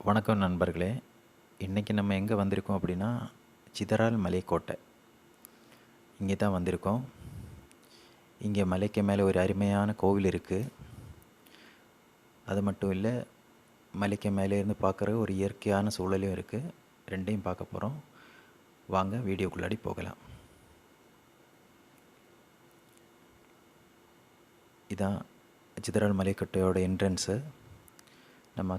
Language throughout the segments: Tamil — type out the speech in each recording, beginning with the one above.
வணக்கம் நண்பர்களே. இன்றைக்கி நம்ம எங்கே வந்திருக்கோம் அப்படின்னா, சிதறால் மலைக்கோட்டை. இங்கே தான் வந்திருக்கோம். இங்கே மலைக்கு மேலே ஒரு அருமையான கோவில் இருக்குது. அது மட்டும் இல்லை, மலைக்கு மேலே இருந்து பார்க்குற ஒரு இயற்கையான சூழலும் இருக்குது. ரெண்டையும் பார்க்க போகிறோம். வாங்க வீடியோக்குள்ளாடி போகலாம். இதான் சிதறால் மலைக்கோட்டையோட என்ட்ரன்ஸு. நம்ம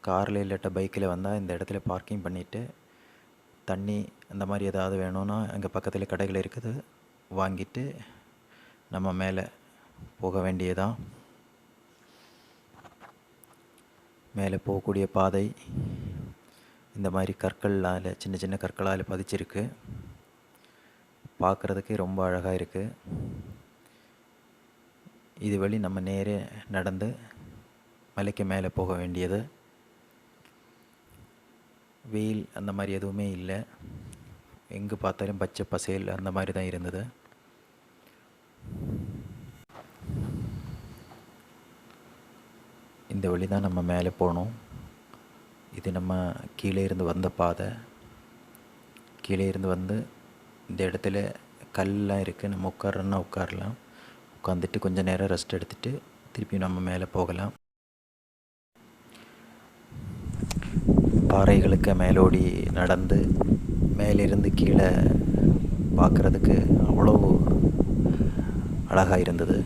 காரில் இல்லாட்ட பைக்கில் வந்தால் இந்த இடத்துல பார்க்கிங் பண்ணிவிட்டு தண்ணி அந்த மாதிரி ஏதாவது வேணும்னா அங்கே பக்கத்தில் கடைகள் இருக்குது, வாங்கிட்டு நம்ம மேலே போக வேண்டியதான். மேலே போகக்கூடிய பாதை இந்த மாதிரி கற்களால், சின்ன சின்ன கற்களால் பதிச்சிருக்கு. பார்க்குறதுக்கே ரொம்ப அழகாக இருக்குது. இது வழி நம்ம நேரே நடந்து மலைக்கு மேலே போக வேண்டியது. வெயில் அந்த மாதிரி எதுவுமே இல்லை. எங்கே பார்த்தாலும் பச்சை பசேல் அந்த மாதிரி தான் இருந்தது. இந்த வழி தான் நம்ம மேலே போகணும். இது நம்ம கீழே இருந்து வந்த பாதை. கீழே இருந்து வந்து இந்த இடத்துல கல்லாம் இருக்குது. நம்ம உட்காரன்னா உட்காரலாம். உட்காந்துட்டு கொஞ்சம் நேரம் ரெஸ்ட் எடுத்துகிட்டு திருப்பி நம்ம மேலே போகலாம். பாறைகளுக்கு மேலோடி நடந்து மேலிருந்து கீழே பார்க்குறதுக்கு அவ்வளோ அழகாக இருந்தது.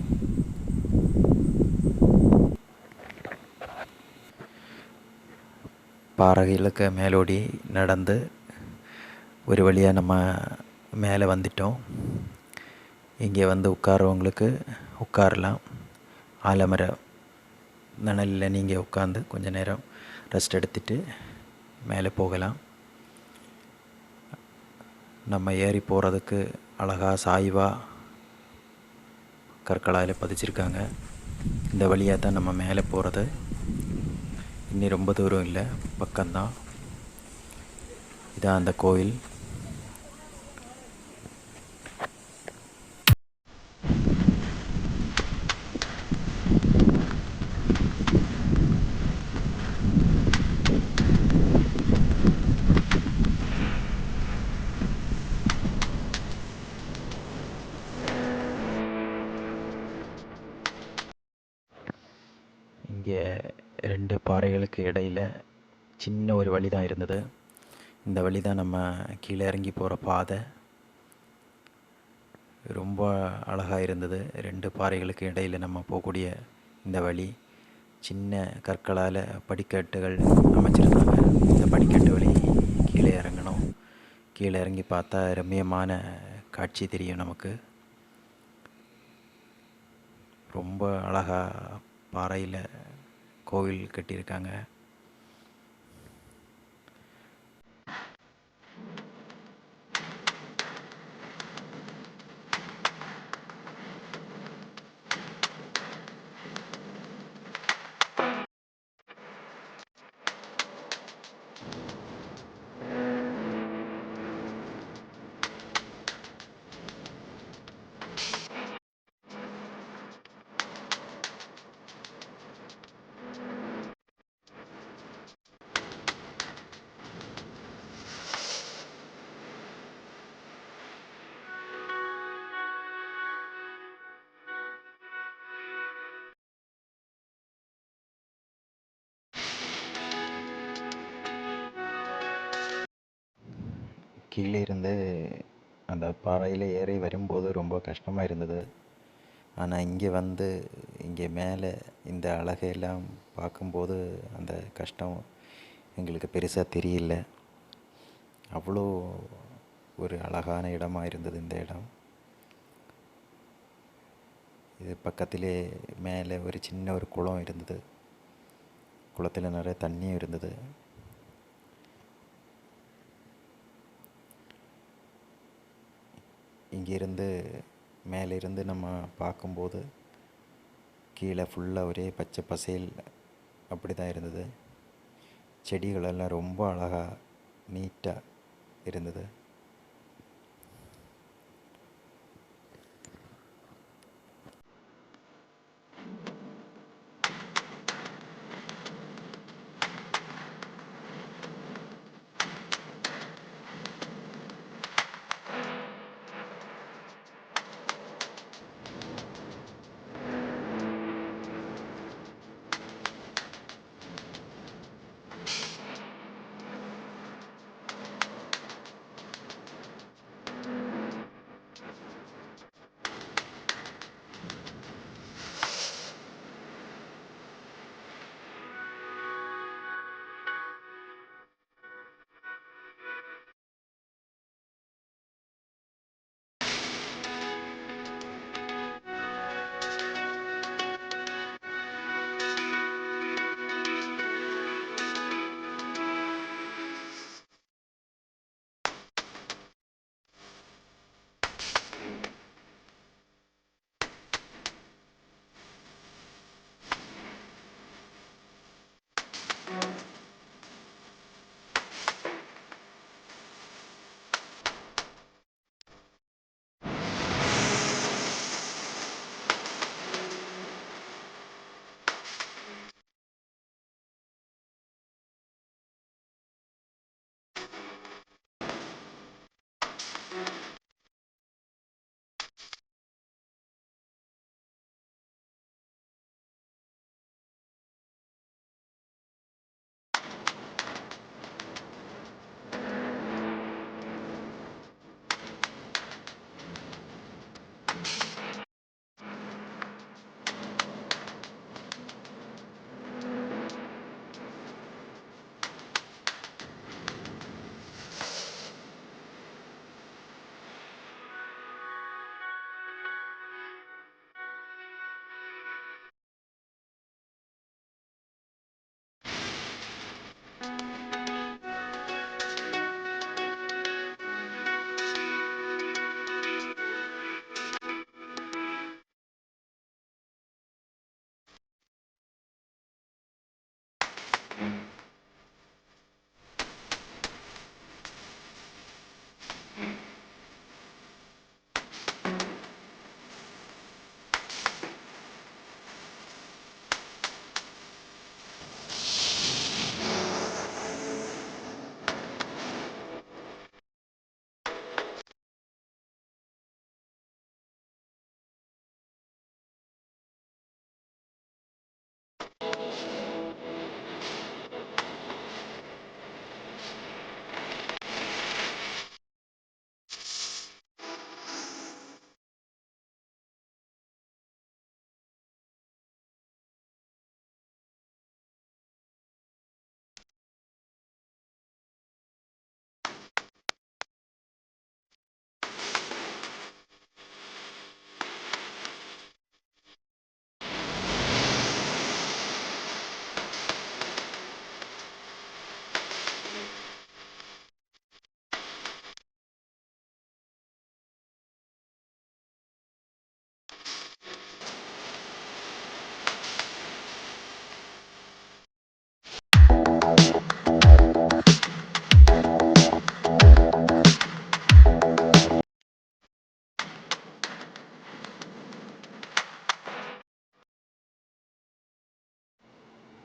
பாறைகளுக்கு மேலோடி நடந்து ஒரு வழியாக நம்ம மேலே வந்துட்டோம். இங்கே வந்து உட்காரவங்களுக்கு உட்காரலாம். ஆலமர நிழலில் நீங்கள் உட்காந்து கொஞ்சம் நேரம் ரெஸ்ட் எடுத்துகிட்டு மேலே போகலாம். நம்ம ஏறி போகிறதுக்கு அழகாக சாய்வாக கற்களால் பதிச்சிருக்காங்க. இந்த வழியாக தான் நம்ம மேலே போகிறது. இன்னும் ரொம்ப தூரம் இல்லை, பக்கம்தான். இதான் அந்த கோயில். இங்கே ரெண்டு பாறைகளுக்கு இடையில் சின்ன ஒரு வழி தான் இருந்தது. இந்த வழி தான் நம்ம கீழே இறங்கி போகிற பாதை. ரொம்ப அழகாக இருந்தது. ரெண்டு பாறைகளுக்கு இடையில் நம்ம போகக்கூடிய இந்த வழி சின்ன கற்களால் படிக்கட்டுகள் அமைச்சிருந்தாங்க. இந்த படிக்கட்டு வழி கீழே இறங்கணும். கீழே இறங்கி பார்த்தா ரம்மியமான காட்சி தெரியும் நமக்கு. ரொம்ப அழகாக பாறையில் கோவில் கட்டியிருக்காங்க. கீழே இருந்து அந்த பாறையில் ஏறி வரும்போது ரொம்ப கஷ்டமாக இருந்தது. ஆனால் இங்கே வந்து இங்கே மேலே இந்த அழகையெல்லாம் பார்க்கும்போது அந்த கஷ்டம் எங்களுக்கு பெருசாக தெரியல. அவ்வளோ ஒரு அழகான இடமாக இருந்தது இந்த இடம். இது பக்கத்திலே மேலே ஒரு சின்ன ஒரு குளம் இருந்தது. குளத்தில் நிறைய தண்ணியும் இருந்தது. இங்கிருந்து மேலிருந்து நம்ம பார்க்கும்போது கீழே ஃபுல்லாக ஒரே பச்சை பசேல் அப்படி தான் இருந்தது. செடிகளெல்லாம் ரொம்ப அழகாக நீட்டாக இருந்தது.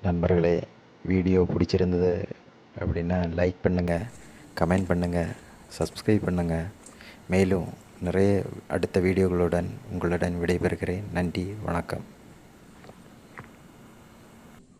நண்பர்களே, வீடியோ பிடிச்சிருந்தது அப்படின்னா லைக் பண்ணுங்கள், கமெண்ட் பண்ணுங்கள், சப்ஸ்கிரைப் பண்ணுங்கள். மேலும் நிறைய அடுத்த வீடியோகளுடன் உங்களுடன் விடைபெறுகிறேன். நன்றி, வணக்கம்.